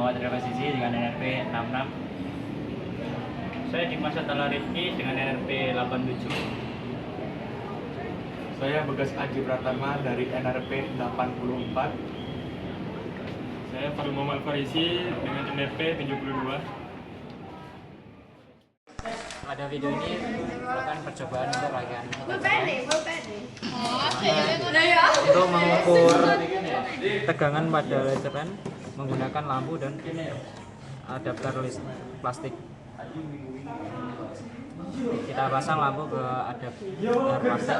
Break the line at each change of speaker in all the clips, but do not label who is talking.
Muhammad Revasisi dengan NRP 66. Saya Dimas Atala Rifki dengan NRP 87.
Saya Bagas Aji Pratama dari NRP 84.
Saya Fadul Muhammad Farisi dengan NRP 72.
Pada video ini merupakan percobaan untuk rangkaian untuk mengukur tegangan pada laseran menggunakan lampu dan adapter plastik. Kita pasang lampu ke adapter plastik.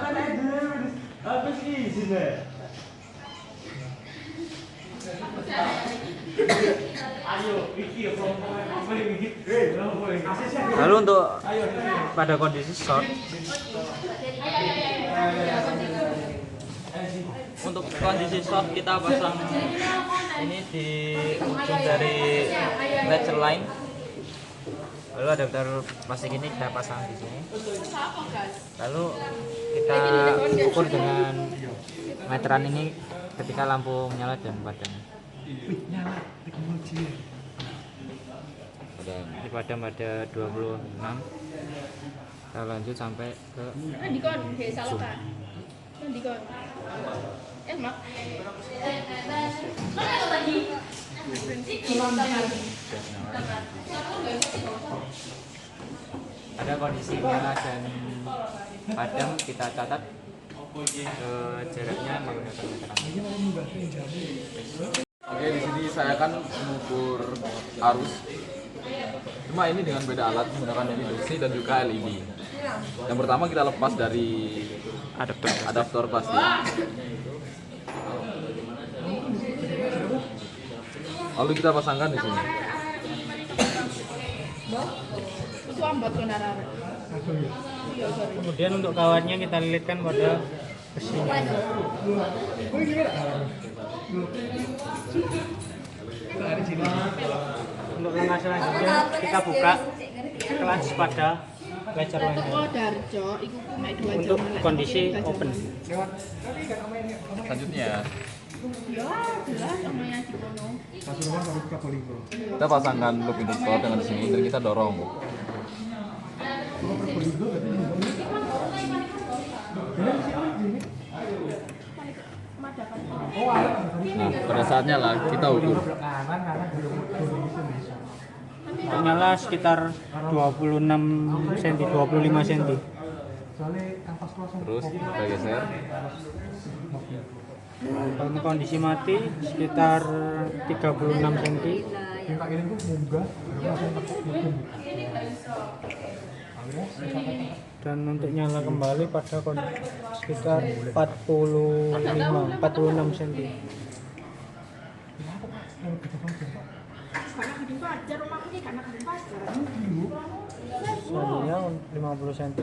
Lalu untuk pada kondisi short, kita pasang ini di ujung dari laser line. Lalu adapter plastik ini kita pasang di sini. Lalu kita ukur dengan meteran ini ketika lampu menyala dan padam. Padam ada 26. Kita lanjut sampai ke zoom. Pada kondisi nyala dan padam kita catat jaraknya menggunakan meteran.
Oke, di sini saya akan mengukur arus. Cuma ini dengan beda alat menggunakan induksi dan juga LED. Yang pertama kita lepas dari adaptor plastik. Lalu kita pasangkan di sini.
Kemudian untuk kawatnya kita lilitkan pada besi. Untuk langkah selanjutnya kita buka kelas pada laser line untuk kondisi open.
Selanjutnya kita pasangkan loop induktor dengan sini dan kita dorong. Nah, pada saatnya lah kita ukur.
Nyala sekitar 26 cm, 25 cm.
Terus kita geser.
Untuk kondisi mati sekitar 36 cm. Dan untuk nyala kembali pada sekitar 46 cm. Soalnya 50 cm.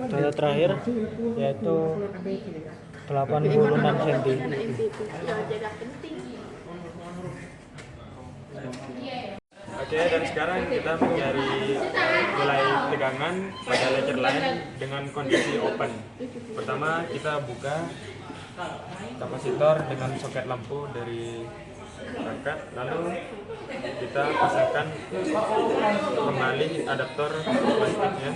Data terakhir yaitu 86 cm.
Oke, dan sekarang kita mencari nilai tegangan pada laser line dengan kondisi open. Pertama kita buka kapasitor dengan soket lampu dari perangkat, lalu kita pasangkan kembali adaptor plastiknya.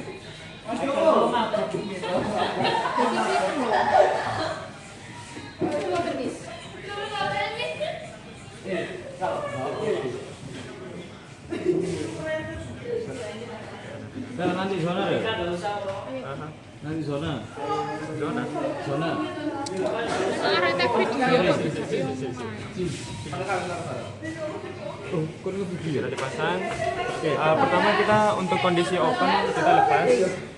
Nanti zona ya? Nanti zona.
Sudah dipasang. Pertama kita untuk kondisi open kita lepas.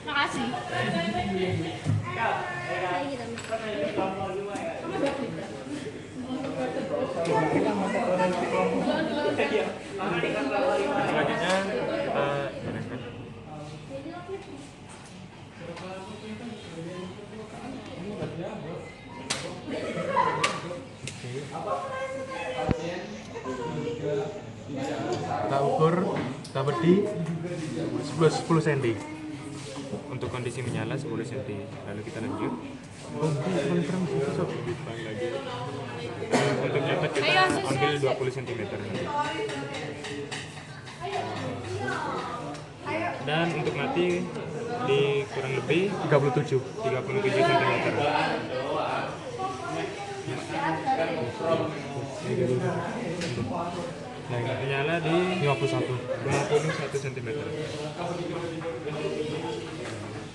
Makasih.
Selanjutnya kita gunakan.
Kita ukur, kita
dapat di 10 cm. Untuk kondisi menyala 10 cm. Lalu kita lanjut. Lagi. Untuk nyetek kita ambil 20 cm nanti. Dan untuk mati di kurang lebih 37 cm. Nah, ini menyala di 51 cm.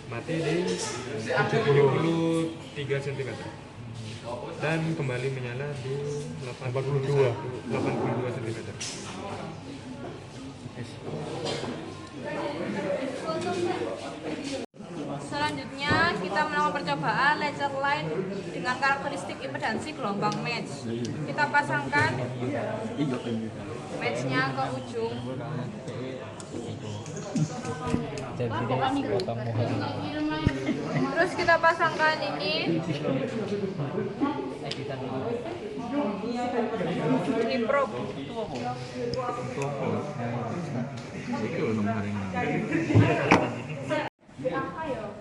Mati di 73 cm. Dan kembali menyala di 82 cm.
Selanjutnya kita melakukan percobaan laser line dengan karakteristik impedansi gelombang match. Kita pasangkan matchnya ke ujung. Terus kita pasangkan ini probe.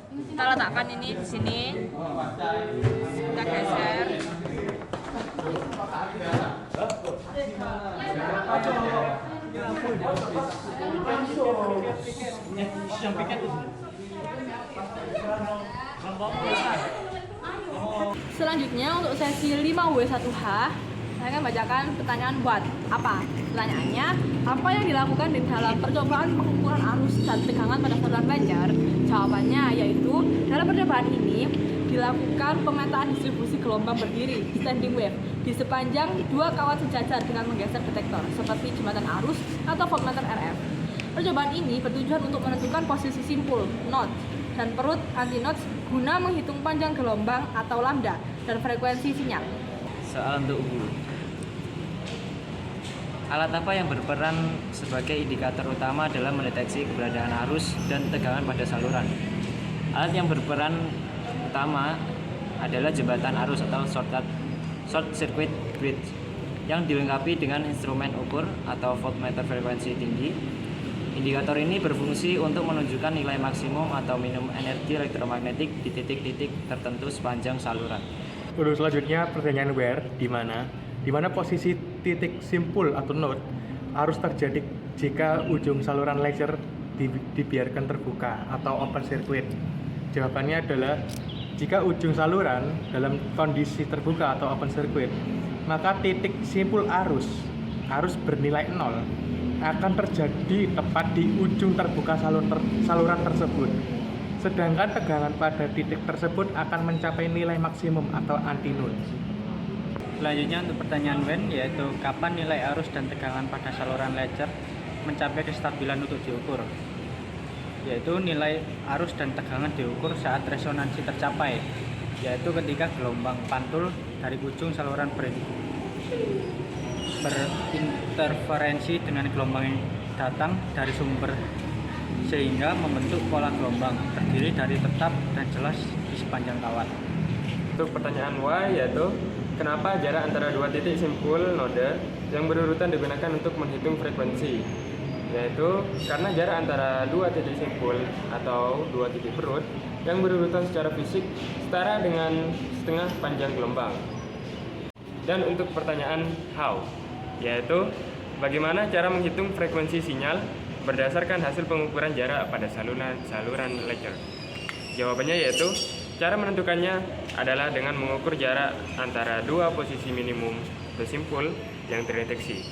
Kita letakkan ini di sini. Kita geser. Selanjutnya untuk sesi 5W1H, saya akan bacakan pertanyaan buat apa? Pertanyaannya, apa yang dilakukan di dalam percobaan pengukuran arus dan tegangan pada saluran laser? Jawabannya yaitu, dalam percobaan ini dilakukan pemetaan distribusi gelombang berdiri standing wave di sepanjang dua kawat sejajar dengan menggeser detektor seperti jembatan arus atau voltmeter RF. Percobaan ini bertujuan untuk menentukan posisi simpul, node, dan perut anti-nodes guna menghitung panjang gelombang atau lambda dan frekuensi sinyal.
Soal untuk UHU. Alat apa yang berperan sebagai indikator utama dalam mendeteksi keberadaan arus dan tegangan pada saluran? Alat yang berperan utama adalah jembatan arus atau short circuit bridge yang dilengkapi dengan instrumen ukur atau voltmeter frekuensi tinggi. Indikator ini berfungsi untuk menunjukkan nilai maksimum atau minimum energi elektromagnetik di titik-titik tertentu sepanjang saluran.
Untuk selanjutnya pertanyaan where, di mana posisi titik simpul atau node harus terjadi jika ujung saluran laser dibiarkan terbuka atau open circuit. Jawabannya adalah jika ujung saluran dalam kondisi terbuka atau open circuit, maka titik simpul arus bernilai 0 akan terjadi tepat di ujung terbuka saluran tersebut. Sedangkan tegangan pada titik tersebut akan mencapai nilai maksimum atau antinode.
Selanjutnya untuk pertanyaan when, yaitu kapan nilai arus dan tegangan pada saluran laser mencapai kestabilan untuk diukur. Yaitu nilai arus dan tegangan diukur saat resonansi tercapai, yaitu ketika gelombang pantul dari ujung saluran berinterferensi dengan gelombang yang datang dari sumber sehingga membentuk pola gelombang terdiri dari tetap dan jelas di sepanjang kawat.
Untuk pertanyaan why, yaitu kenapa jarak antara dua titik simpul node yang berurutan digunakan untuk menghitung frekuensi? Yaitu karena jarak antara dua titik simpul atau dua titik perut yang berurutan secara fisik setara dengan setengah panjang gelombang. Dan untuk pertanyaan how, yaitu bagaimana cara menghitung frekuensi sinyal berdasarkan hasil pengukuran jarak pada saluran laser. Jawabannya yaitu cara menentukannya adalah dengan mengukur jarak antara dua posisi minimum atau simpul yang terdeteksi.